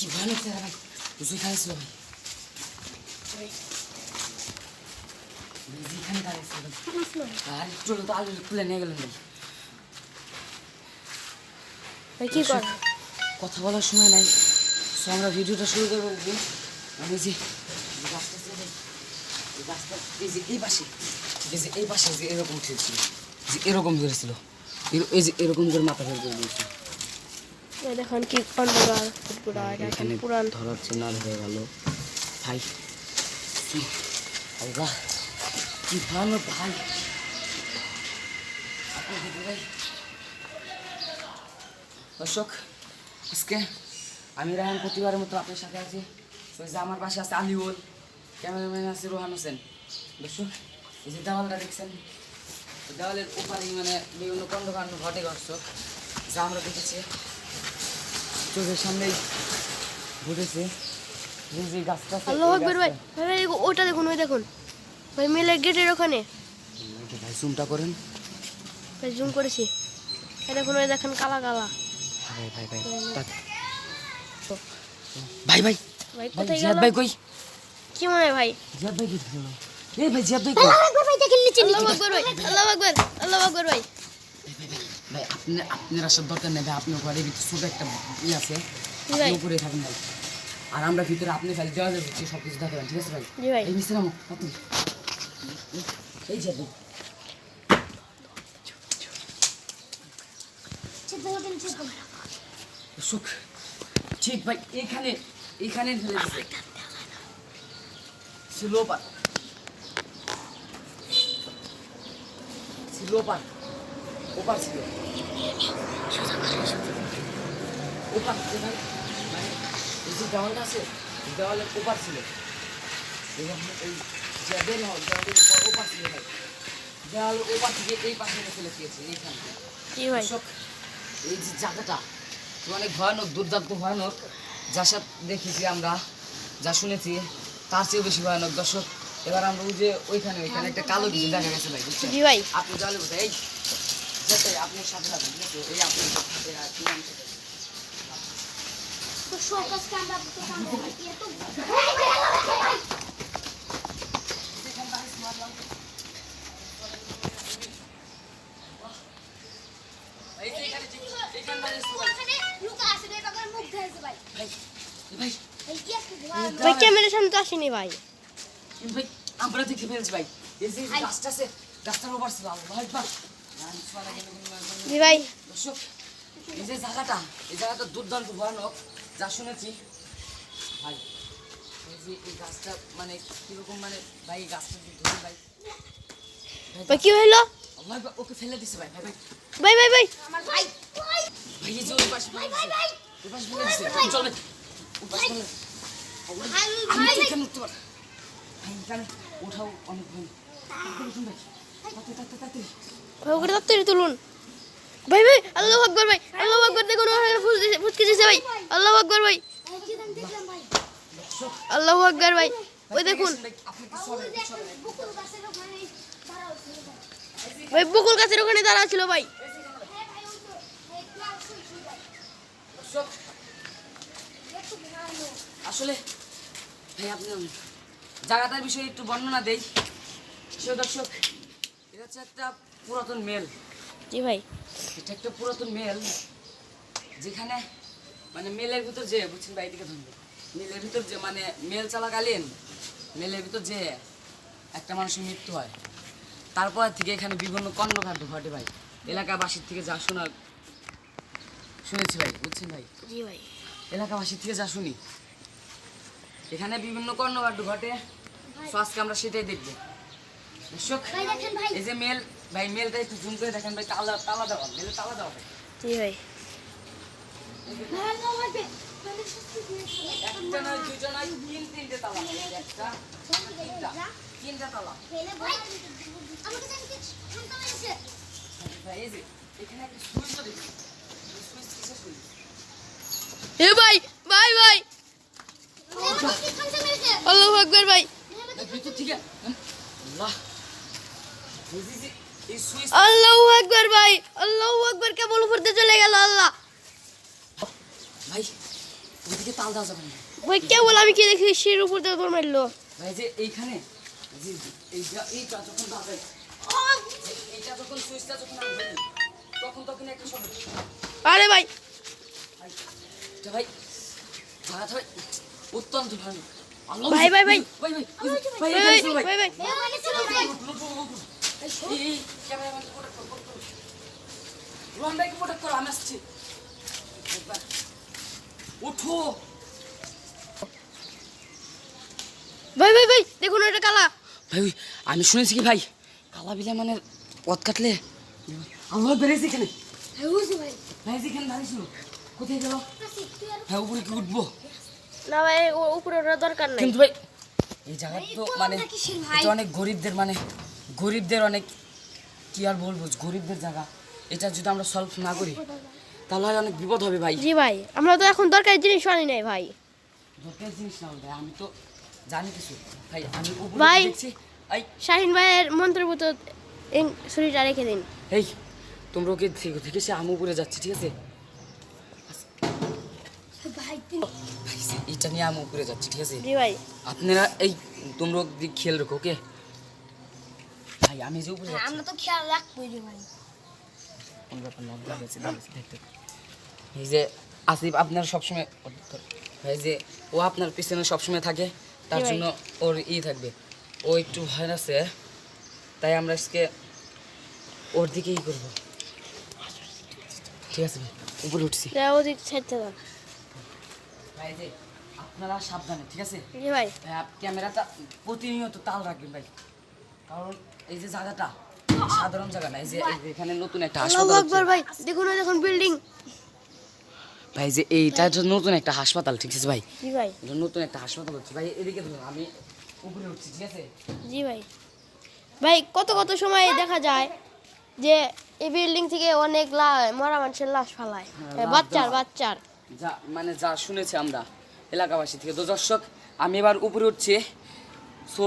কি ভয়ানক চেহারা ভাই, যেখানে ছিল ভাই, যেখানে দাঁড়িয়েছিল আর একটু তো আলু খুলে নিয়ে গেলেন ভাই। কি কর কথা বলার সময় নাই, সো আমরা ভিডিওটা শুরু করবো। আমি যে গাছটা গাছটা এই পাশে, এই পাশে যে এরকম উঠেছিল, যে এরকম ধরেছিল, এই যে এরকম করে মাথা ফেল করে দিয়েছে। দেখুন কি অন্ধকার এখানে পুরান ধরার চিহ্ন হয়ে গেল ভাই। আল্লাহ কি ভালো ভাই, দর্শক আজকে আমি রায়হান প্রতিবারের মতো আপনার সাথে আছি। যে আমার পাশে আছে আলিউল, ক্যামেরাম্যান আছে রোহান হোসেন। দর্শক এই যে দেওয়ালটা দেখছেন, দেওয়ালের ওপারে মানে বিভিন্ন কর্মকাণ্ড ঘটে দর্শক, যা আমরা দেখেছি চোখের সামনেই ঘটেছে। যে গাছটা আল্লাহু আকবার ভাই, ভাই ওটা দেখুন, ওই দেখুন ভাই মেলের গেটের ওখানে। ভাই জুমটা করেন ভাই জুম করেছি, এই দেখুন, ওই দেখেন কালা কালা। ভাই ভাই ভাই ভাই ভাই ভাই কোথায় জিয়াদ গেল ভাই কই? কি মনে হয় ভাই? জিয়াদ ভাই কই গেল? এই ভাই জিয়াদ ভাই কই? আল্লাহু আকবার ভাই, দেখেন নিচে নিচে। আল্লাহু আকবার ভাই, আল্লাহু আকবার, আল্লাহু আকবার ভাই। ভাই আপনার আসার দরকার নেই ভাই, আপনার ঘরে ভিতরে ছোট একটা ই আছে, ভাই। আপনি উপরে থাকেন ভাই, আর আমরা ভিতরে আপনি খালি দেওয়ালের ভিতরে সব কিছু দেখাবেন, ঠিক আছে ভাই? জি ভাই। এই মিস্ত্রি নামো আপনি, এই জিয়াদ ভাই সুখ ঠিক ভাই, এখানে এখানে ফেলে দিছে ছিল ওপার, ছিল ওপার, ওপার ছিল ওপার ভাই, মানে এই যে দেওয়ালটা আছে, দেওয়ালের ওপার ছিল, এই দেওয়ালের ওপার ছিল ভাই, দেওয়ালের ওপার থেকে এই পাশে ফেলে দিয়েছে এইখানে। জি ভাই। এই যে জায়গাটা অনেক ভয়ানক, দুর্দান্ত ভয়ানক, যা সব দেখেছি আমরা, যা শুনেছি তার চেয়েও বেশি ভয়ানক। দর্শক এবার আমরা ওই যে ওইখানে একটা কালো কিছু দেখা গেছে ভাই, বুঝছেন? জি ভাই। আপনি জলে বসে এই যেতে আপনার সাথে থাকবেন, ঠিক আছে? এই আপনি কি নাম সেটা? তো শোকাস কান্দা তো কান্দা এ তো এই যে এখানে দাঁড়িয়ে ছিল ভাই। ওখানে লুকা আছে রে বাবার মুখ ধরেছে ভাই ভাই ভাই এই কি আছে ভাই ক্যামেরার সামনে তো আসেনি ভাই। ভাই আমরা দেখে ফেলছি ভাই, এই যে গাছটা আছে, গাছটার ওপর ছিল। আল্লাহু আকবার। জি ভাই। দর্শক এই যে জায়গাটা, এই জায়গাটা দুর্দান্ত ভয়ানক, যা শুনেছি ভাই। এই যে এই গাছটা মানে কিরকম, মানে ভাই এই গাছটা ধরে ভাই, ভাই কি হইলো? আল্লাহু আকবার, ওকে ফেলে দিছে ভাই। ভাই ভাই ভাই ভাই ভাই আমার ভাই ভাই ভাই এই যে ওই পাশে ফেলে দিছে, ভাই ওই পাশে ফেলে দিছে, চল ভাই ওই পাশে ফেলে দিছে। ভাই আমি ভাই তো এখানে উঠতে পারি ভাই, এখানে ওঠাও অনেক ভাই। উঠুন ভাই, তাড়াতাড়ি ভাই ওকে তাড়াতাড়ি তুলুন। ভাই ভাই আল্লাহু আকবার ভাই, আল্লাহু আকবার, দেখুন ওখানে ফুটকে দিয়েছে ভাই। আল্লাহু আকবার ভাই, কি দাম দেখলাম ভাই আল্লাহু আকবার ভাই, ওই দেখুন আপনি কি ওই দেখুন বুকুল গাছের ওখানে দাঁড়া ছিল ভাই বকুল গাছের ওখানে দাঁড়া ছিল ভাই। হ্যাঁ ভাই ওই তো এই ক্লাস শুই ভাই দর্শক একটু ভালো আসলে ভাই আপনি জায়গাটার বিষয়ে একটু বর্ণনা দেই। সে দর্শক এটা হচ্ছে একটা পুরাতন মেল, জি ভাই। এটা একটা পুরাতন মেল, যেখানে মানে মেলের ভিতর যে, বুঝছেন ভাই, এদিকে ধরুন, মেলের ভিতর যে মানে মেল চলাকালীন মেলের ভিতর যে একটা মানুষের মৃত্যু হয়, তারপর থেকে এখানে বিভিন্ন কর্মকাণ্ড ঘটে ভাই, এলাকাবাসীর থেকে যা শুনেছি ভাই, বুঝছেন ভাই, জি ভাই। এলাকাবাসীর থেকে যা শুনি এখানে বিভিন্ন কর্মকাণ্ড ঘটে। তো আজকে আমরা সেটাই দেখবো দর্শক। ভাই দেখেন ভাই এই যে মেল ভাই, মেলটা একটু জুম করে দেখেন ভাই, তালা তালা দেওয়া, মেলে তালা দেওয়া ভাই। জি ভাই। ভালো হবে একটা নয়, দুইটা নয়, তিনটে তালা ভাই, একটা তিনটা তালা ফেলে ভাই আমাকে জানি ঠান্ডা লাগছে ভাই। এই যে এখানে একটা সুইচও দেখি, সুইচ কিসের সুইচ? হে ভাই ভাই ভাই, ঠান্ডা মেরেছে আল্লাহু আকবার ভাই, ভাই ভিতর থেকে আল্লাহ, এই সুইচ আল্লাহু আকবার ভাই, আল্লাহু আকবার, কেবল উপর দিয়ে চলে গেল আল্লাহ। ভাই, ওইদিকে তাল দেওয়া যাবে না ভাই কেবল আমি কি দেখি সিঁড়ির উপর দিয়ে দৌড় মারলো। ভাই যে এইখানে যে এইটা যখন বাজে এইটা যখন সুইচটা যখন আসবে তখন একটা শব্দ আরে ভাই এটা ভাই জায়গাটা ভাই অত্যন্ত ভালো ভাই, ভাই, ভাই। ভাই ভাই ভাই ভাই ভাই এখানে ছিল ভাই ভাই এখানে ছিল ভাই। এই ক্যামেরাম্যান প্রোটেক্ট করো রোহন ভাইকে প্রোটেক্ট করো আমি আসছি একবার উঠো ভাই ভাই ভাই দেখুন এটা কালা। ভাই আমি শুনেছি কি ভাই কালা বিলে মানে পথ কাটলে আল্লাহ বেড়েছে এখানে হ্যাঁ বুঝি ভাই। ভাই যেখানে দাঁড়িয়েছিল কোথায় গেল আসি তুই আর হ্যাঁ উপরে কি উঠবো না ভাই উপরে ওঠার দরকার নাই। কিন্তু ভাই এই জায়গা তো এই মানে কোলাটা কিসের ভাই? এটা অনেক গরিবদের অনেক কি আর বলবো গরিবদের জায়গা এটা যদি আমরা সলভ না করি তাহলে হয় অনেক বিপদ হবে ভাই জি ভাই আমরা তো এখন দরকারি জিনিস আনি নাই ভাই। দরকার জিনিস না ভাই আমি তো জানি কিছু ভাই আমি উপরে ভাই। দেখছি এই শাহিন ভাইয়ের মন্ত্রপুত ছুরিটা রেখে দিন। এই তোমরা ওকে দেখেছি আমি উপরে যাচ্ছি ঠিক আছে ভাই তুই ভাই, এটা নিয়ে আমি উপরে যাচ্ছি ঠিক আছে জি ভাই আপনারা এই তোমরা দিক খেয়াল রাখো ওকে ভাই আমি যে উপরে যাচ্ছি আমরা তো খেয়াল রাখবই রে ভাই। কোন ব্যাপার না দাঁড়িয়েছি দেখতে এই যে আসিফ আপনার সবসময় ভাই যে ও আপনার পিছনে সবসময় থাকে তার জি ভাই। জন্য ওর থাকবে ও একটু ভয় আছে তাই আমরা আজকে ওর দিকে করবো ঠিক আছে ভাই উপরে উঠছি ওদিক ছাড়তে দাও। ভাই যে আপনারা সাবধানে ঠিক আছে জি ভাই ক্যামেরাটা প্রতিনিয়ত তাল রাখবেন ভাই কারণ এই যে জায়গাটা সাধারণ জায়গা না এই যে এখানে নতুন একটা আল্লাহু হাসপাতাল আকবার হচ্ছে। ভাই দেখুন ওই দেখুন বিল্ডিং। ভাই যে এইটা হচ্ছে নতুন একটা হাসপাতাল ঠিক আছে ভাই জি ভাই এটা নতুন একটা হাসপাতাল হচ্ছে ভাই এদিকে ধরুন আমি উপরে উঠছি ঠিক আছে জি ভাই ভাই কত কত সময় দেখা যায় যে এই বিল্ডিং থেকে অনেক মরা মানুষের লাশ ফালায় লাশ বাচ্চার দেওয়া। বাচ্চার যা মানে যা শুনেছি আমরা এলাকাবাসী থেকে তো দর্শক আমি এবার উপরে উঠছি সো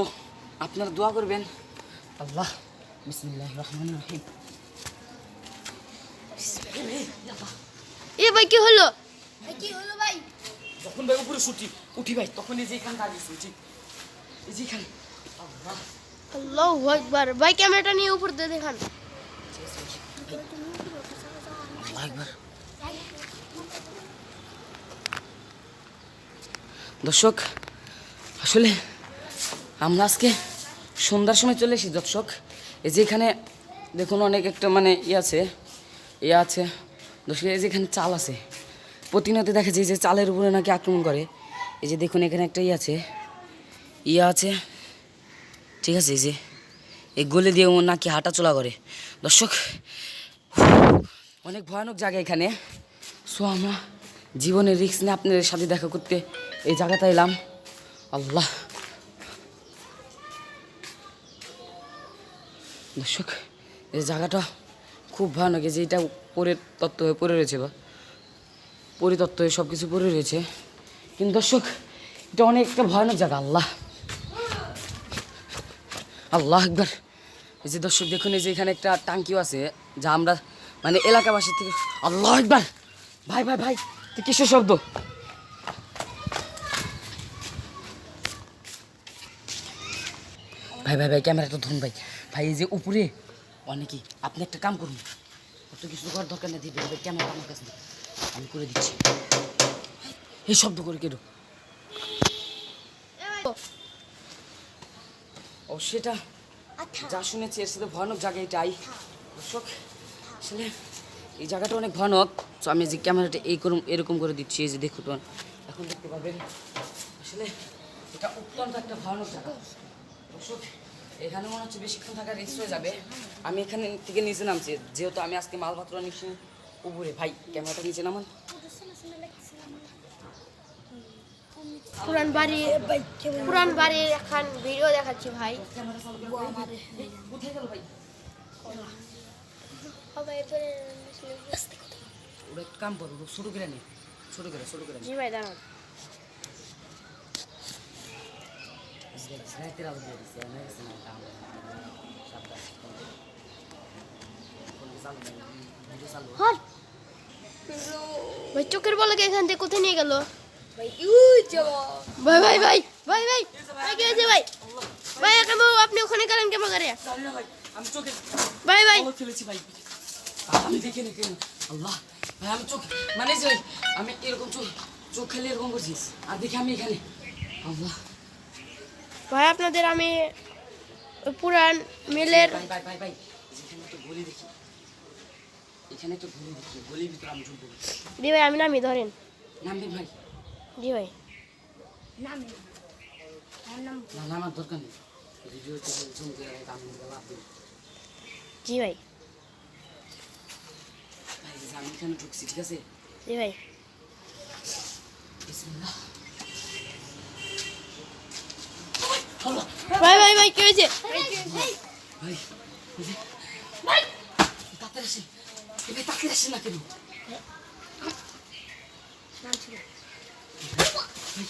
আপনারা দোয়া করবেন আল্লাহ বিসমিল্লাহির রহমানির রহিম এ ভাই কি হলো? ভাই কি হলো ভাই? যখন ভাই উপরে উঠি ভাই তখন এই যে এখানে দাঁড়িয়েছি ঠিক এই যে এখানে আল্লাহ আল্লাহু আকবার ভাই ক্যামেরাটা নিয়ে উপর দিয়ে দেখান। আল্লাহু আকবার দর্শক আসলে আমরা আজকে সন্ধ্যার সময় চলে এসেছি দর্শক এই যে এখানে দেখুন অনেক একটা মানে ইয়ে আছে দর্শক এই যে এখানে চাল আছে প্রতিনিয়ত দেখা যায় যে চালের উপরে নাকি আক্রমণ করে এই যে দেখুন এখানে একটা ইয়ে আছে ঠিক আছে এই যে এই গলে দিয়ে ও নাকি হাঁটা চলা করে দর্শক অনেক ভয়ানক জায়গা এখানে সো আমরা জীবনের রিস্ক নিয়ে আপনাদের সাথে দেখা করতে এই জায়গাটা এলাম আল্লাহ দর্শক এই জায়গাটা খুব ভয়ানক এই যে এটা পরের তত্ত্ব হয়ে পড়ে রয়েছে বা পরিতত্ত্ব হয়ে সব কিছু পড়ে রয়েছে কিন্তু দর্শক এটা অনেকটা ভয়ানক জায়গা আল্লাহ আল্লাহ একবার এই যে দর্শক দেখুন এই যে এখানে একটা টাঙ্কিও আছে যা আমরা মানে এলাকাবাসীর থেকে আল্লাহ একবার ভাই ভাই ভাই তো কিসের শব্দ ভাই ভাই ভাই ক্যামেরাটা ধরুন ভাই ভাই এই যে উপরে অনেকেই আপনি একটা কাম করুন অত কিছু করার দরকার নেই দিদি ভাই ক্যামেরা আমার কাছে নেই। আমি করে দিচ্ছি এই শব্দ করে কেন ও সেটা আচ্ছা যা শুনেছি এর সাথে ভয়ানক জায়গা এটাই দর্শক আসলে এই জায়গাটা অনেক ভয়ানক তো আমি যে ক্যামেরাটা এরকম করে দিচ্ছি এই যে দেখুন এখন দেখতে পাবেন আসলে এটা অত্যন্ত একটা ভয়ানক জায়গা দর্শক এখানে মনে হচ্ছে বেশিক্ষণ থাকা রিস্ক হয়ে যাবে আমি এখানে থেকে নিচে নামছি যেহেতু আমি আজকে মালপত্র নিচ্ছি উপরে ভাই ক্যামেরাটা নিচে নামান পুরান বাড়ির এখন ভিডিও দেখাচ্ছি ভাই। কোথায় গেল ভাই ওরা একটা কাম করো ছোটো করে নি ছোটো করে জি ভাই দাঁড়ান রাতের আলো দিয়ে দিচ্ছে হয়ে গেছে না কাম ভাই চোখের বলকে এখান থেকে কোথায় নিয়ে গেল? ভাই ভাই ভাই ভাই ভাই ভাই কি হয়েছে ভাই ভাই কেমন আপনি ওখানে গেলেন কেমন করে জানি না ভাই, আমি চোখে ভাই ভাই আলো ফেলেছি ভাই। আমি দেখিনি কেন, আল্লাহ ভাই আমি চোখ মানে যে ভাই, আমি এরকম চোখ চোখ খেলে এরকম করছি, আর দেখি আমি এখানে, আল্লাহ। ভাই আপনাদের আমি পুরান মিলের ভাই ভাই ভাই ভাই, এখানে একটা গলি দেখি, এখানে একটা গলি দেখি, গলির ভিতরে আমি ঢুকবো। জি ভাই আমি নামি ধরেন নামবি ভাই? জি ভাই নাম নেই। আমার নাম না না, আমার দরকার নেই, ভিডিও জুম করে আমি লাভ দিই। জি ভাই ভাই এই যে আমি এখানে ঢুকছি, ঠিক আছে? জি ভাই বিসমিল্লাহ। আল্লাহ ভাই ভাই ভাই কি হয়েছে ভাই, এই যে তাড়াতাড়ি আসেন, এই ভাই তাড়াতাড়ি আসেন না কেন? নাম ছিল ভাই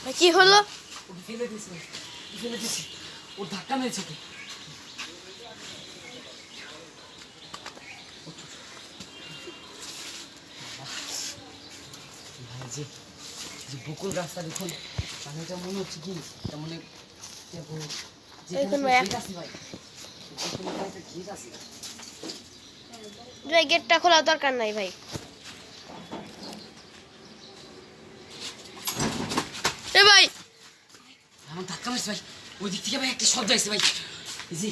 ভাই কি হলো ওকে ফেলে দিয়েছে ভাই, ফেলে দিয়েছে, ওর ধাক্কা মেরেছে ওকে। ভাই যে যে বকুল গাছটা দেখুন, মানে এটা মনে হচ্ছে কি, এটা মনে দেখুন ভাইয়া। আছে ভাই, যেখানে একটা ঘিট আছে। ভাই গেটটা খোলা দরকার নাই ভাই এ ভাই আমার ধাক্কা মেরেছে ভাই, ওই দিক থেকে ভাই একটা শব্দ আসছে ভাই, এই যে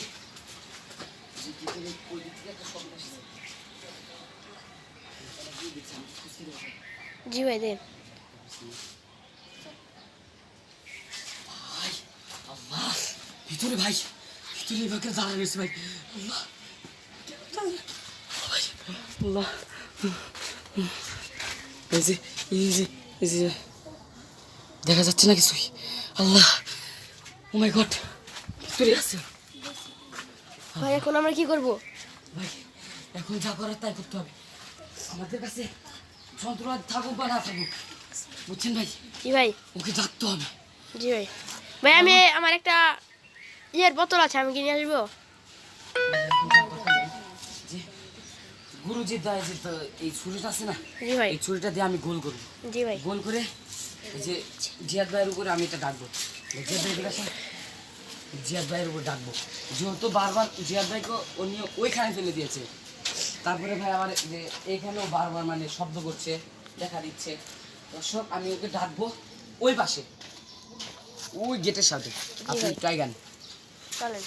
ওই দিক থেকে একটা শব্দ আসছে। জি ভাই দেন ভাই আল্লাহ, ভিতরে ভাই, ভিতরে এভাবে দাঁড়া রয়েছে ভাই, আল্লাহ ভাই, আল্লাহ এই যে এই যে এই যে দেখা যাচ্ছে না কিছুই, আল্লাহ ও মাই গড, ভিতরে আছে ভাই এখন আমরা কি করব ভাই। এখন যা করার তাই করতে হবে, আমাদের কাছে যন্ত্রপাতি থাকুক বা না থাকুক, বুঝছেন ভাই, জি ভাই ওকে ডাকতে হবে। জি ভাই ভাই আমি আমার একটা ইয়ের বোতল আছে আমি কিনে আসবো যে গুরুজির দ্বারা যে এই ছুরিটা আছে না, জি ভাই এই ছুরিটা দিয়ে আমি গোল করবো, জি ভাই গোল করে এই যে জিয়াদ ভাইয়ের উপরে আমি এটা ডাকবো, জিয়াদ ভাই এদিকে আসেন, জিয়াদ ভাইয়ের উপর ডাকবো, যেহেতু বারবার জিয়াদ ভাইকে ও নিয়ে ওইখানে ফেলে দিয়েছে, তারপরে ভাই আবার যে এইখানেও বারবার মানে শব্দ করছে, দেখা দিচ্ছে, দর্শক আমি ওকে ডাকবো ওই পাশে, ওই গেটের সাথে, আপনি ভাই। টাইগান। চলেন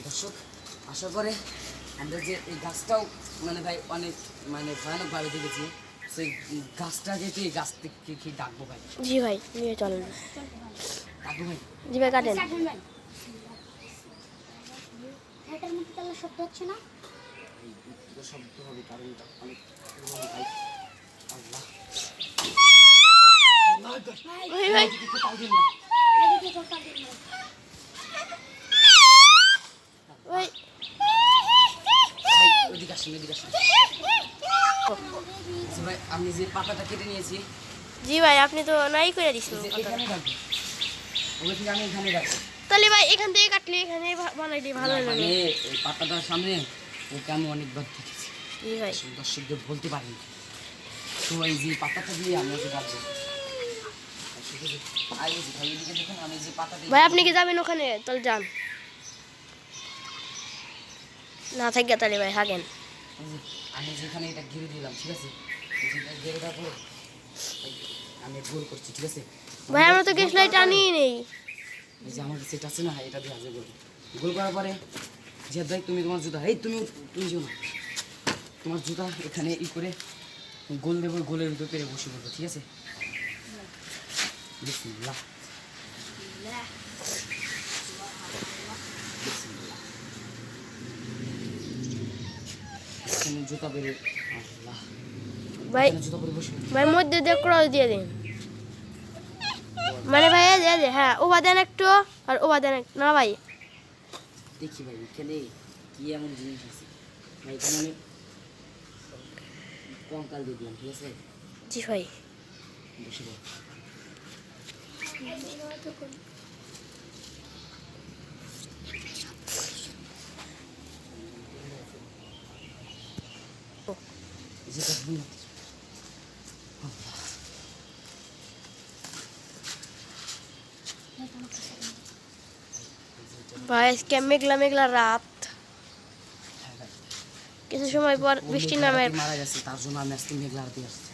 দর্শক আশা করে আমরা যে এই গাছটাও মানে ভাই অনেক মানে ভয়ানকভাবে দেখেছি, সেই গাছটা যেহেতু এই গাছ থেকে কি ডাকবো ভাই, জি ভাই নিয়ে চলেন ডাকবো ভাই, জি ভাই কাটেন চাকরি ভাই এটার মধ্যে তাহলে শব্দ হচ্ছে না এই দুটো শব্দ হবে কারণ এটা অনেক পুরনো ভাই, আল্লাহ আল্লাহ আকবার। ভাই ভাই এদিকে কোথাও দিন না। এদিকে কথা দিন ভাই ভাই ওইদিকে আসেন, এদিকে আসেন। আচ্ছা ভাই আমি যে পাতাটা কেটে নিয়েছি, জি ভাই আপনি তো নাই করে দিছেন এই যে এখানে রাখবো, ওই থেকে আমি এখানে রাখবো, তাহলে ভাই এখান থেকে কাটলে এখানে বানাইলে ভালো না, লাগে মানে এই পাতাটার সামনে ওকে আমি অনেকবার দেখেছি, জি ভাই দর্শকদের বলতে পারিনি, তো এই যে পাতাটা দিয়ে আমি ওকে ডাকবো, আর এই যে ভাই এদিকে দেখুন আমি যে পাতাটা ভাই আপনি কি যাবেন ওখানে তাহলে যান না থাকে তাহলে ভাই হাগেন এই যে আমি যেখানে এটা ঘিরে দিলাম, ঠিক আছে, এই যে এটা ঘিরে দেওয়ার পরে এই আমি গোল করছি, ঠিক আছে, ভাই আমরা তো গ্যাস লাইট আনি নেই এই যে আমার সেট আছে না, এটা দিয়ে আজকে গোল গোল করার পরে জিয়াদ ভাই তুমি তোমার জুতা, এই তুমি যেও না, তোমার জুতা এখানে ই করে গোল দেবো, গোলের ভিতরে পেরে বসে পড়বো, ঠিক আছে, বিসমিল্লাহ বিসমিল্লাহ, এখানে জুতা পেরে, আল্লাহ ভাই এখানে জুতা পরে বসে পড়বো। ভাই মধ্যে দিয়ে ক্রস দিয়ে দিন মানে ভাই এই যে হ্যাঁ ওবা দেন একটু আর ওবা দেন না ভাই দেখি ভাই এখানে কি এমন জিনিস আছে ভাই, এখানে আমি কঙ্কাল দিয়ে দিলাম, ঠিক আছে, জি ভাই বসে পড়ো। যেটা ভুল ভাই আজকে মেঘলা মেঘলা রাত, কিছু সময় পর বৃষ্টি নামের। মারা গেছে তার জন্য আমি আজকে মেঘলা আরতি আসছি।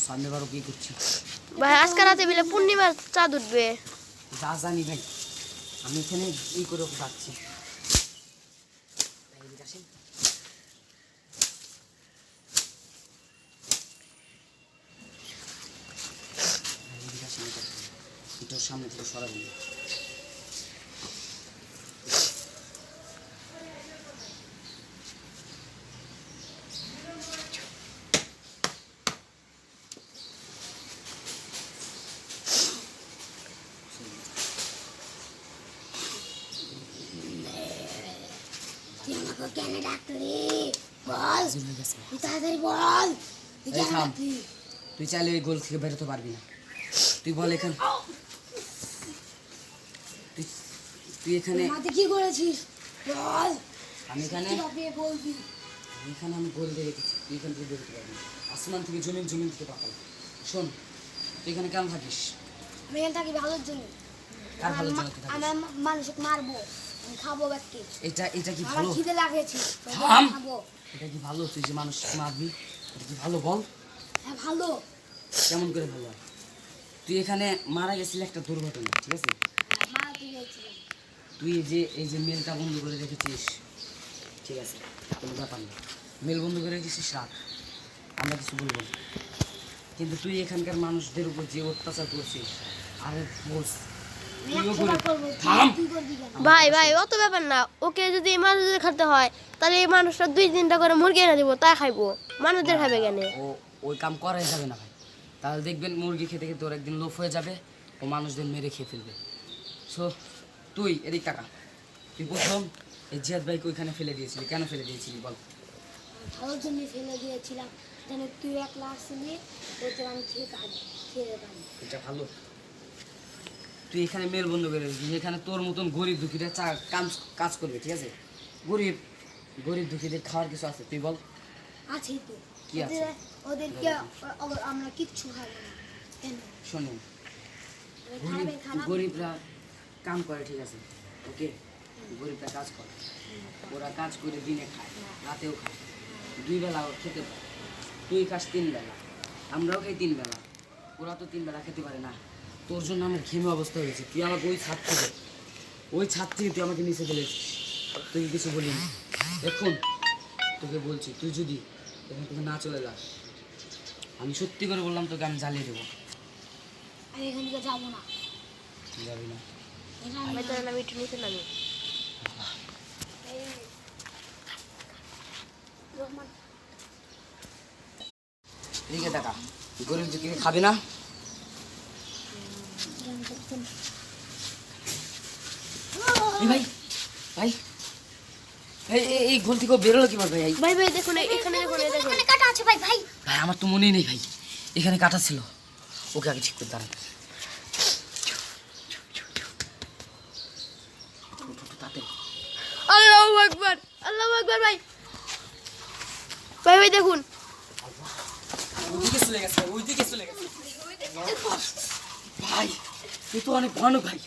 সামনে বারও কি করছি ভাই আজকে রাতে বিলে পূর্ণিমার চাঁদ উঠবে। যা জানি ভাই, আমি এখানে এই করে যাচ্ছি। ভাই, এদিকে আসেন। ভাই, এদিকে আসেন, এটা আসেন। এটার সামনে থেকে সরাবেন। তুই আমাকে কেন ডাকলি বল, জুল হয়ে গেছে। তুই তাড়াতাড়ি বল, তুই এই কেন থাম। ডাকলি? তুই চাইলে ওই গোল থেকে বেরোতে পারবি না। তুই বল এখানে, তুই- তুই এখানে, মাতে কি করেছিস বল, আমি এখানে, কিভাবে বলবি? এখানে আমি গোল দিয়ে রেখেছি। তুই এখান থেকে বেরোতে পারবি না। আসমান থেকে জমিন, জমিন থেকে পাতাল। শোন, তুই এখানে কেন থাকিস? আমি এখানে থাকি ভালোর জন্য। কার ভালোর জন্য তুই থাকিস? আমার মানুষকে মারবো, আমি খাবো ব্যক্তি, এটা কি আমার ভালো? খিদে লাগেছে, থাম। খাবো। এটা কি ভালো? তুই যে মানুষ মারবি, এটা কি ভালো বল? হ্যাঁ ভালো, কেমন করে ভালো হয়? তুই এখানে মারা গেছিলি একটা দুর্ঘটনা, ঠিক আছে? মারতে গেছিলাম। তুই এই যে মেলটা বন্ধ করে রেখেছিস, ঠিক আছে, কোনো ব্যাপার না। মেল বন্ধ করে রেখেছিস, রাখ, আমরা কিছু বলবো না। কিন্তু তুই এখানকার মানুষদের উপর যে অত্যাচার করছিস, আরে বস, আমি তুইও 100 বার করে- করবো, থাম। তুই করবি কেন? ভাই ভাই অত ব্যাপার না, ওকে যদি মানুষদের খেতে হয় তাহলে এই মানুষটা 2-3টা করে মুরগি এনে দিব, তাই খাইবো, মানুষদের খাবে কেন? ও ওই কাম করাই যাবে না ভাই। তাহলে দেখবেন মুরগি খেতে খেতে ওর একদিন লোভ হয়ে যাবে, ও মানুষদের মেরে খেয়ে ফেলবে। সো তুই এদিক টাকা, তুই প্রথম এই জিয়াদ ভাইকে ওইখানে ফেলে দিয়েছিলি, কেন ফেলে দিয়েছিলি বল? ভালোর জন্য ফেলে দিয়েছিলাম, যেন তুই একলা আসলি, ওদের আমি খেয়ে যেতাম। এটা ভালো? তুই এখানে মেল বন্ধ করে রেখেছিস, এখানে তোর মতন গরিব দুঃখীরা কাজ করবে, ঠিক আছে? গরিব গরিব দুঃখীদের খাওয়ার কিছু আছে? তুই বল। আছে তো, কি আছে? ওদেরকে আমরা কিচ্ছু খাবো না কেন? শোনেন, খাবে গরিব খারাপ, গরিবরা কাম করে, ঠিক আছে, ওকে? গরিবরা কাজ করে, ওরা কাজ করে দিনে খায়, রাতেও খায়, 2 বেলা ওরা খেতে পারে। তুই খাস 3 বেলা, আমরাও খাই 3 বেলা, ওরা তো 3 বেলা খেতে পারে না। তোর জন্য আমার ঘেমে অবস্থা হয়েছে। তুই আমাকে ওই ছাদ থেকে তুই আমাকে নিচে ফেলেছিস, তুই কিছু বলিনি। এখন তোকে বলছি, তুই যদি এখান থেকে না চলে যাস, আমি সত্যি করে বললাম তোকে আমি জ্বালিয়ে দেবো। আমি এখান থেকে যাবো না। যাবি না? আমি তো আমি একটু নিচে নামি। রহমান, এদিকে দেখা, গরিব দুঃখী খাবি না? এই ভাই, ভাই, এই গোল থেকে বেরোলো কি ভাই? ভাই ভাই ভাই দেখুন এখানে দেখুন, এই দেখুন। এখানে কাটা আছে ভাই, ভাই ভাই আমার তো মনেই নেই ভাই, এখানে কাটা ছিল। ওকে আগে ঠিক করে দাঁড়ান। তাতে আল্লাহু আকবার, আল্লাহু আকবার। ভাই ভাই ভাই দেখুন, ওইদিকে চলে গেছে, ওইদিকে চলে গেছে। ভাই তুই তো অনেক ভয়ানক ভাই।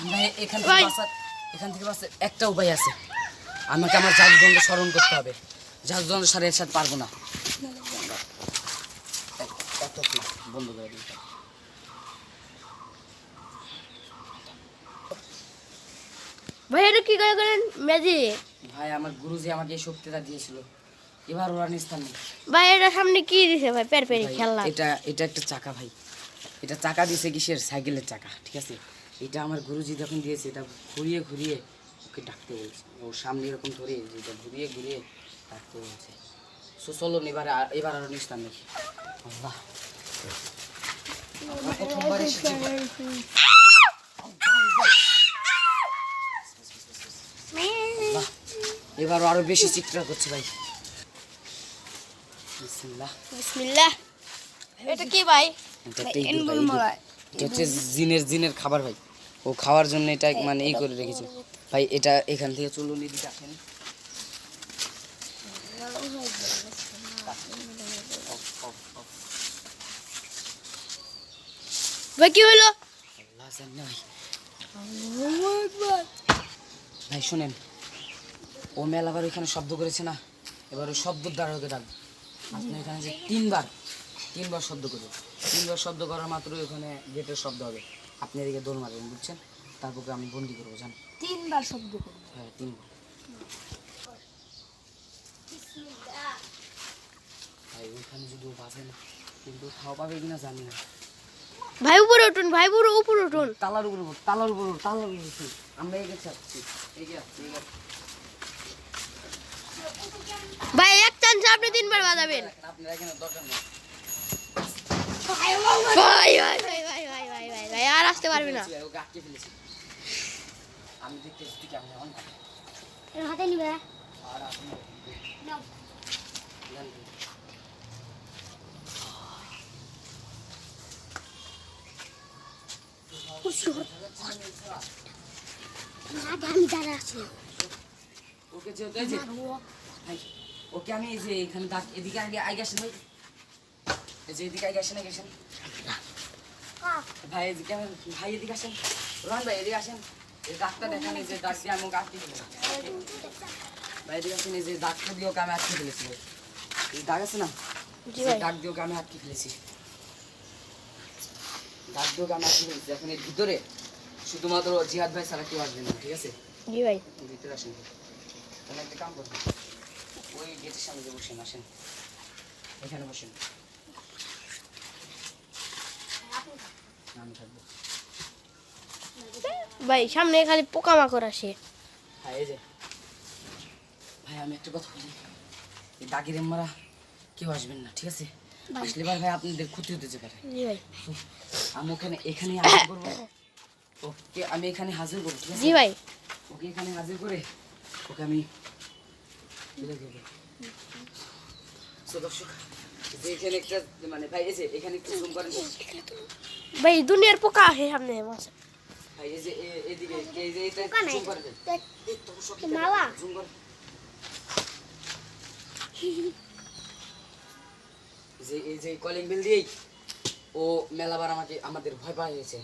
আমরা এখান থেকে ভাই। বাঁচার একটা উপায় আছে। আমাকে আমার জাদুদণ্ড স্মরণ করতে হবে। জাদুদণ্ড সারা এর সাথে পারবো না। এত বন্ধ করে দিই। ভাই এটা কি করে করেন ম্যাজিক? ভাই আমার গুরুজি আমাকে এই শক্তিটা দিয়েছিল, এবার ওরা নিস্তার নেই। ভাই এটা সামনে কি দিছে ভাই? পেরপেরি ভাই, খেলনা। এটা একটা চাকা ভাই, এটা চাকা দিয়েছে কিসের? সাইকেলের চাকা, ঠিক আছে? এটা আমার গুরুজি যখন দিয়েছে, এটা ঘুরিয়ে ঘুরিয়ে ওকে ডাকতে বলছে। ওর সামনে এরকম ধরে এটা ঘুরিয়ে ঘুরিয়ে ডাকতে বলছে। সো চলো এবার আরো নিস্তার নেই। আল্লাহ, আমরা প্রথমবার এসেছি। আল্লাহ, এবারও আরো বেশি চিৎকার করছে ভাই। বিসমিল্লাহ। বিসমিল্লাহ। এটা কি ভাই? এটা একটা ইঁদুর ভাই, ইঁদুর। এটা হচ্ছে জিনের খাবার ভাই। ও খাওয়ার জন্য এটা মানে এই করে রেখেছে ভাই। এটা এখান থেকে চলুন, এদিকে আসেন। ভাই কি হলো? আল্লাহ জানে ভাই। ভাই শুনেন, ও মেলাবার ওইখানে শব্দ করেছে না, এবার ওই শব্দের দ্বারা ওকে ডাকবো। আপনি এখানে যে তিনবার শব্দ করবে, তিনবার শব্দ করার মাত্রই ওখানে গেটের শব্দ হবে। আপনি এদিকে দৌড় মারবেন, বুঝছেন? তারপর আমি বন্দি করবো, জান? 3 বার শব্দ করব। হ্যাঁ 3বার। ভাই ওইখানে যদি ও বাজে না, কিন্তু খাওয়া পাবে কিনা জানি না। ভাই উপরে উঠুন, ভাই উপরে উঠুন। তালার উপর উঠুন। আমরা এগিয়ে যাচ্ছি, এগিয়ে যাচ্ছি। ভাই এক চান্স আপনি 3 বার বাজাবেন। আপনার এখানে দরকার নেই। ভাই ভাই ভাই ভাই ভাই ভাই ভাই ভাই আর আসতে পারবি না। ওকে আটকে ফেলেছি। আমি দেখতেছি তুই কেমন এমন ভাবে। এর হাতে নিবে। আর আপনি নাও। জান আমি দাঁড়া আছি। ওকে যেতে যে ভাই, ওকে আমি এই যে এখানে দাগ এদিকে আগে আসেন ভাই, এই যে এদিকে আগে আসেন ভাই, এদিকে ভাই এদিকে আসেন, রোহান ভাই এদিকে আসেন। এই দাগটা দেখেন, এই যে দাগ দিয়ে আমি ওকে আটকে ফেলেছি ভাই। এদিকে আসেন, এই যে দাগটা দিয়ে ওকে আমি আটকে ফেলেছি ভাই। এই দাগ আছে না, জি এই ভাই। দাগ দিয়ে ওকে আমি আটকে ফেলেছি। দাগ দিয়ে ওকে আমি আটকে ফেলেছি। এখন এর ভিতরে শুধুমাত্র জিহাদ ভাই ছাড়া কেউ আসবে না, ঠিক আছে? জি ভাই। ভিতরে আসেন, তাহলে একটা কাম করবেন, ওই গেটের সামনে যে বসেন, আসেন এখানে বসেন। আমি থাকবো ভাই সামনে খালি পোকামাকড় আসে। ভাই। এই যে ভাই আমি একটা কথা বলি, এই দাগের মারা কেউ আসবেন না, ঠিক আছে? আসলে ভাই আপনাদের ক্ষতি হতে যেতে পারে। জি ভাই। আমি এখানে হাজির করবো ওকে, আমি এখানে হাজির করবো, ঠিক আছে? জি ভাই। ওকে এখানে হাজির করে ওকে আমি তুলে দেবো। So, দর্শক, যে এখানে একটা মানে ভাই, এই যে এখানে একটু জুম করেন ভাই দুনিয়ার পোকা আসে সামনে মাছ। ভাই। এই যে এদিকে এই যে এটা পোকা নাই। জুম করে দেন। দেখ, এই তো দর্শক, মালা। জুম করে। যে এই যে কলিং বেল দিয়েই ও মেলাবার আমাদের ভয় পাইয়েছে।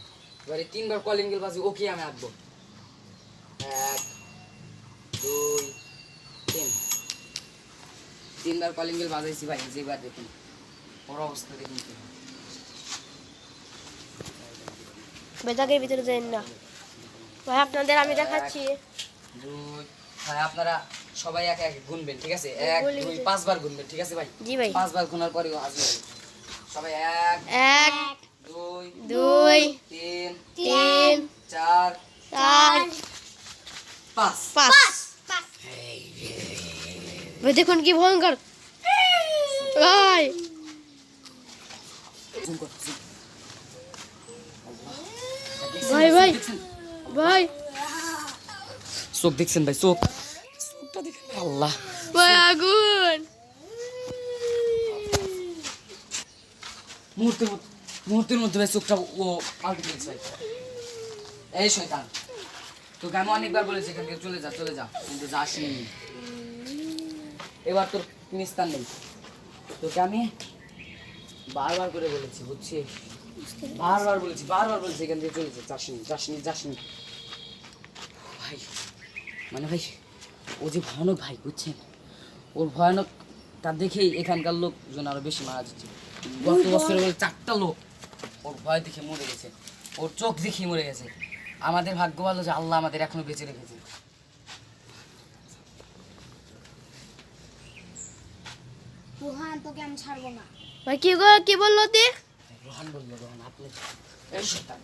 এবারে 3বার কলিং বেল বাজে, ওকে আমি আঁকবো। 1 2 3, 3বার কলিং বেল বাজাইছি ভাই। যেবার দেখুন ওর অবস্থা দেখুন কি হয়। বেজাকের ভিতরে যাই না ভাই, আপনাদের আমি দেখাচ্ছি। 2 ভাই, আপনারা সবাই একা একা গুনবেন, ঠিক আছে? 1 2 5 বার গুনবেন, ঠিক আছে ভাই? জি ভাই। 5 বার গুনার পরেও আসবে সবাই। 1 1 2 2 3 3 4 4 5। 5। ভাই দেখুন কি ভয়ঙ্কর ভাই। জুম কর, জুম। ভাই ভাই দেখছেন? ভাই চোখ দেখছেন ভাই? চোখটা দেখেন। আল্লাহ, ভাই আগুন। মুহূর্তের মধ্যে ভাই চোখটা ও পাল্টে ফেলছে ভাই। এই শয়তান, তোকে আমি অনেকবার বলেছি এখান থেকে চলে যা, কিন্তু যাসনি। এবার তোর নিস্তার নেই। তোকে আমি বারবার করে বলেছি, বুঝছিস? বারবার বলেছি এখান থেকে চলে যাসনি ভাই। মানে ভাই ও যে ভয়ানক ভাই, বুঝছেন? ওর ভয়ানক তা দেখেই এখানকার লোকজন আরো বেশি মারা যাচ্ছে। গত বছর 4টা লোক ওর ভয় দেখে মরে গেছে, ওর চোখ দেখে মরে গেছে। আমাদের ভাগ্য ভালো যে আল্লাহ আমাদের এখনো বেঁচে রেখেছে। রোহান, তোকে আমি ছাড়বো না। ভাই কি বললো তুই? রোহান বললো, রোহান আপনি এই শয়তান।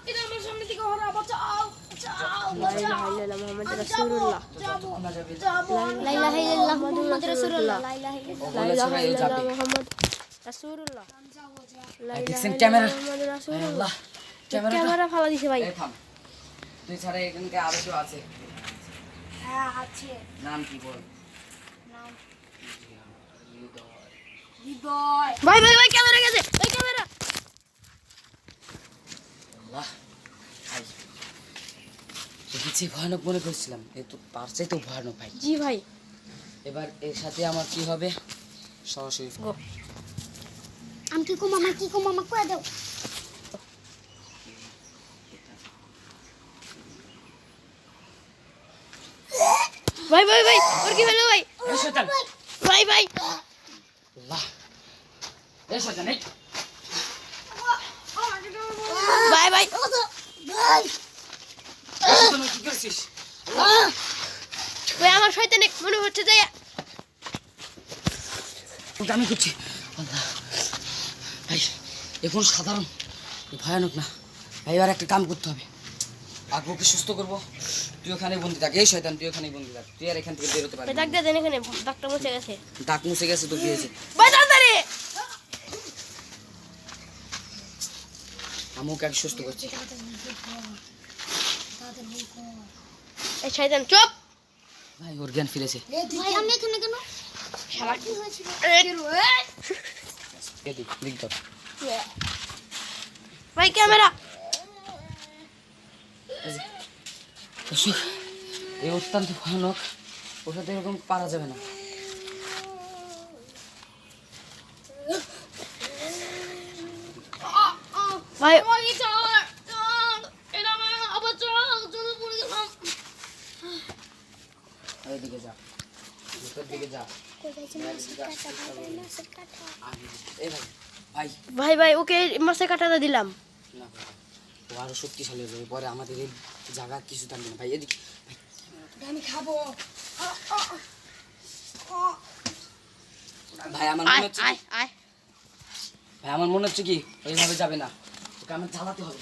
এটা আমার সামনে থেকে ওরা বাঁচাও, বাঁচাও, লা ইলাহা ইল্লাল্লাহ মুহাম্মাদুর রাসূলুল্লাহ। যতক্ষণ না যাবে লা ইলাহা ইল্লাল্লাহ মুহাম্মাদুর রাসূলুল্লাহ। লা ইলাহা ইল্লাল্লাহ। লা ইলাহা ইল্লাল্লাহ মুহাম্মাদ রাসূলুল্লাহ। লা ইলাহা দেখছেন ইল্লাল্লাহ ক্যামেরা? মুহাম্মাদুর রাসূলুল্লাহ। আল্লাহ, ক্যামেরাটা ক্যামেরা ফালা দিছে ভাই। এই থাম, তুই ছাড়া এখানকে আরো কেউ আছে? হ্যাঁ, আছে। নাম কি বল? নাম হৃদয়। ভাই ভাই ভাই ক্যামেরা গেছে, ভাই ক্যামেরা। আল্লাহ ভাই, দেখেছি ভয়ানক মনে করছিলাম, এ তো তার চাইতেও ভয়ানক ভাই। জি ভাই। এবার এর সাথে আমার কি হবে সরাসরি গো আমি কি কো মামা কয়ে দাও ভাই ভাই ভাই ওর কি হলো ভাই এই শয়তান ভাই ভাই আল্লাহ এই শয়তান এই ভাই ভাই ভাই তুমি কি করছিস ভাই আমার শয়তানে মনে হচ্ছে যে ওটা আমি করছি আল্লাহ ভাই এখন সাধারণ ভয়ানক না ভাই এবার একটা কাম করতে হবে আগুকে সুস্থ করবো তুই ওখানে বন্দি থাক এই শয়তান তুই ওখানেই বন্দি থাক তুই আর এখান থেকে বেরোতে পারবি ভাই না। ডাক দেন এখানে ডাক্তার বসে গেছে দাঁত মুছে গেছে তো কি হয়েছে ভাই তাড়াতাড়ি আমুকে আগে সুস্থ করছি এই শয়তান চুপ ভাই ওর জ্ঞান ফিরেছে ভাই আমি এখানে কেন শালা কি হয়েছিল এদিক দিক ধর ভাই ক্যামেরা দর্শক এই অত্যন্ত ভয়ানক ওর সাথে এরকম পারা যাবে না ভাই এইদিকে যা ভিতর দিকে যা এই ভাই ভাই ভাই ভাই ওকে মাসে কাটাটা দিলাম না ভাই, ও আরো শক্তিশালী হয়ে যাবে পরে আমাদের এই জায়গা কিছু থাকবে না ভাই এদিক আমি খাবো ভাই আমার মনে আয় হচ্ছে আয় আয় ভাই আমার মনে হচ্ছে কি ওইভাবে যাবে না ওকে আমার জ্বালাতে হবে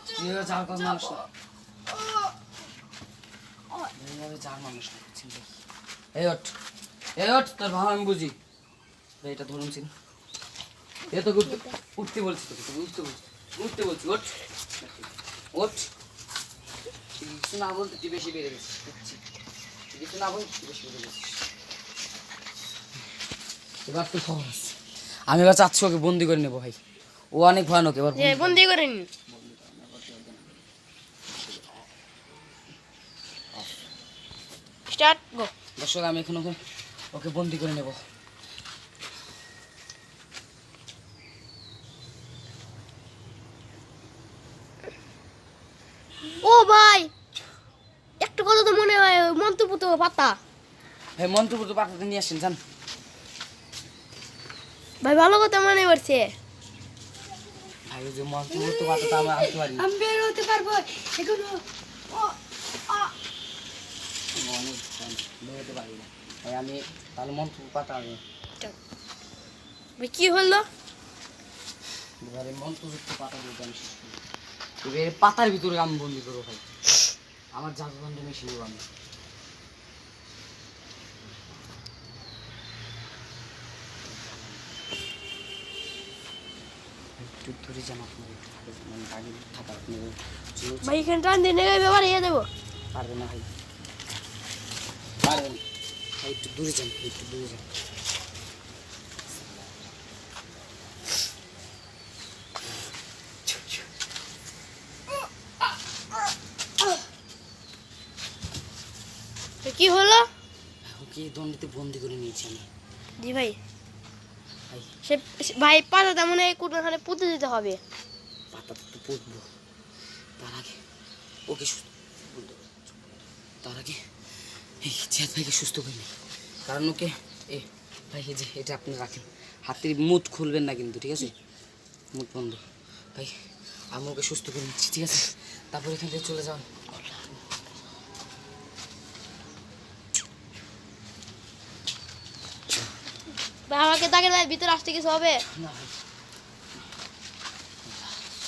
তুই এভাবে যাওয়ার কোনো মানুষ না এইভাবে যাওয়ার মানুষ না চিন্তা কি? এই ওঠ তোর ভাব আমি বুঝি ভাই এটা ধরুন চিন এ তো উঠতে বলছি তোকে তুই উঠতে বলছি ওঠ ওঠ তুই কিছু না বলতে তুই বেশি বেড়ে গেছিস বুঝছি। তুই কিছু না বলতে তুই বেশি বেড়ে গেছিস এবার তো খবর আছে আমি এবার চাচ্ছি ওকে বন্দি করে নেবো ভাই ও অনেক ভয়ানক এবার যে বন্দি করেন স্টার্ট গো দর্শক আমি এখন ওকে ওকে বন্দি করে নেব ও ভাই একটু কথা তো মনে হয় মন্তপুত পাতা ভাই মন্ত্রপুর তো পাঠাতে নিয়ে আসেন জান ভাই ভালো কথা মনে পড়ছে ভাই ওই যে মন্ত্রপুর তো পাঠাতে আমরা আসতে পারি না। আমি বের হতে পারবো এখনো অনেক বেরোতে পারি না ভাই আমি তাহলে মন্ত্রপুর পাঠাবো ভাই কি হলো এবারে মন্ত্রপুর তো পাঠা দিতে আমি শেষ করবো এবারে পাতার ভিতরে আমি বন্দি করবো ভাই আমার জাদুদণ্ড মেশিন নেবো আমি একটু ধরে যান আপনার একটু আগে থাকা আপনার ভাই এখানে টান দিয়ে নেবে ব্যবহার ইয়ে দেবো পারবে না ভাই পারবেন ভাই একটু দূরে যান একটু দূরে যান তো কি হলো ওকে দণ্ডিতে বন্দি করে নিয়েছি আমি জি ভাই ভাই ভাই পাতাটা মনে হয় কোনোখানে পুঁতে দিতে হবে পাতা তো পড়বো তার আগে ওকে সুস্থ তার আগে এই জিয়াদ ভাইকে সুস্থ করে নিই কারণ ওকে এ ভাই এই যে এটা আপনি রাখেন হাতের মুখ খুলবেন না কিন্তু ঠিক আছে মুখ বন্ধ ভাই আমি ওকে সুস্থ করে নিচ্ছি ঠিক আছে তারপর এখান থেকে চলে যান ভাই আমাকে তাকে ভাই ভিতরে আসতে কিছু হবে না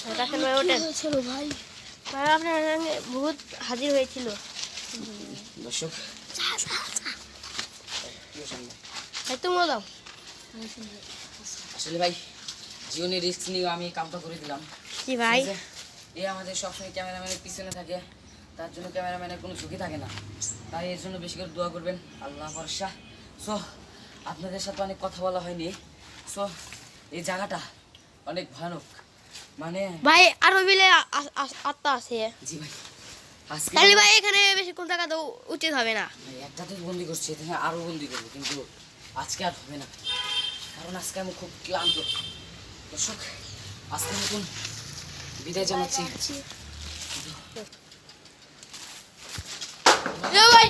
ভাই রাখেন ভাই ওঠেন হয়েছিল ভাই ভাই আপনার সঙ্গে ভূত হাজির হয়েছিল দর্শক ভাই তুমিও দাও আসলে ভাই জীবনের রিস্ক নিয়ে আমি এই কামটা করে দিলাম জি ভাই ঠিক আছে? এ আমাদের সবসময় ক্যামেরাম্যানের পিছনে থাকে তার জন্য ক্যামেরাম্যানের কোনো ঝুঁকি থাকে না তাই এর জন্য বেশি করে দোয়া করবেন আল্লাহ ভরসা সো আপনাদের সাথে অনেক কথা বলা হয়নি সো এই জায়গাটা অনেক ভয়ানক মানে ভাই আরো বিলে আত্মা আছে জি ভাই আজকে তাহলে ভাই এখানে বেশিক্ষণ থাকা তো উচিত হবে না। একটা তো বন্দি করছি, এখানে আরও বন্দি করবো, কিন্তু আজকে আর হবে না, কারণ আজকে আমি খুব ক্লান্ত। দর্শক, আজকে নতুন বিদায় জানাচ্ছি। এ ভাই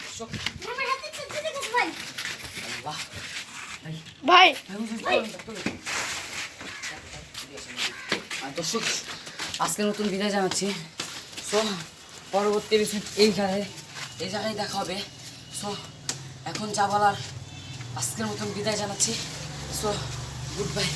দর্শক, ভাই আল্লাহ, ভাই আর দর্শক, আজকে নতুন বিদায় জানাচ্ছি। সো পরবর্তী এপিসোড এই জায়গায় দেখা হবে। সো এখন যা বলার, আজকের মতন বিদায় জানাচ্ছি। So good bye.